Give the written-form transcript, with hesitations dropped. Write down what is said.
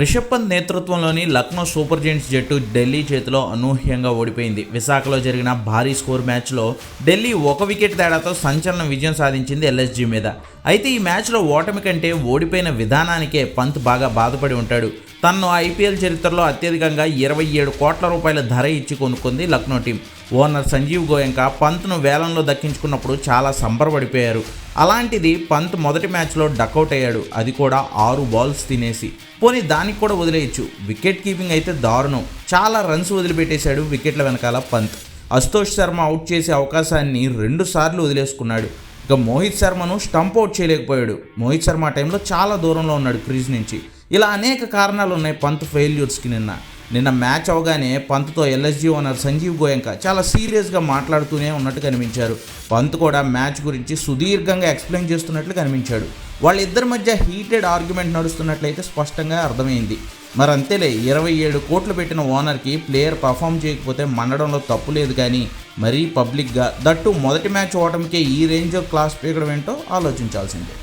రిషబ్ పంత్ నేతృత్వంలోని Lucknow super giants జట్టు ఢిల్లీ చేతిలో అనూహ్యంగా ఓడిపోయింది. విశాఖలో జరిగిన భారీ స్కోర్ మ్యాచ్లో ఢిల్లీ 1 వికెట్ తేడాతో సంచలన విజయం సాధించింది ఎల్ఎస్జీ మీద. అయితే ఈ మ్యాచ్లో ఓటమి కంటే ఓడిపోయిన విధానానికే పంత్ బాగా బాధపడి ఉంటాడు. తనను ఐపీఎల్ చరిత్రలో అత్యధికంగా 27 కోట్ల రూపాయల ధర ఇచ్చి కొనుక్కుంది లక్నో టీం. ఓనర్ సంజీవ్ గోయంకా పంత్ను వేలంలో దక్కించుకున్నప్పుడు చాలా సంబరపడిపోయారు. అలాంటిది పంత్ మొదటి మ్యాచ్లో డకౌట్ అయ్యాడు, అది కూడా 6 బాల్స్ తినేసి. పోనీ దానికి కూడా వదిలేయచ్చు, వికెట్ కీపింగ్ అయితే దారుణం. చాలా రన్స్ వదిలిపెట్టేశాడు వికెట్ల వెనకాల పంత్. అశుతోష్ శర్మ అవుట్ చేసే అవకాశాన్ని 2 సార్లు వదిలేసుకున్నాడు. ఇక మోహిత్ శర్మను స్టంప్ అవుట్ చేయలేకపోయాడు. మోహిత్ శర్మ ఆ టైంలో చాలా దూరంలో ఉన్నాడు క్రీజ్ నుంచి. ఇలా అనేక కారణాలు ఉన్నాయి పంత్ ఫెయిల్యూర్స్కి. నిన్న మ్యాచ్ అవగానే పంత్తో ఎల్ఎస్జీ ఓనర్ సంజీవ్ గోయంకా చాలా సీరియస్గా మాట్లాడుతూనే ఉన్నట్టు కనిపించారు. పంత్ కూడా మ్యాచ్ గురించి సుదీర్ఘంగా ఎక్స్ప్లెయిన్ చేస్తున్నట్లు కనిపించాడు. వాళ్ళిద్దరి మధ్య హీటెడ్ ఆర్గ్యుమెంట్ నడుస్తున్నట్లయితే స్పష్టంగా అర్థమైంది. మరి అంతేలే, 27 కోట్లు పెట్టిన ఓనర్కి ప్లేయర్ పర్ఫామ్ చేయకపోతే మండడంలో తప్పు లేదు, కానీ మరీ పబ్లిక్గా దట్టు మొదటి మ్యాచ్ ఓటమికే ఈ రేంజ్ ఆఫ్ క్లాస్ పీకడం ఏంటో ఆలోచించాల్సిందే.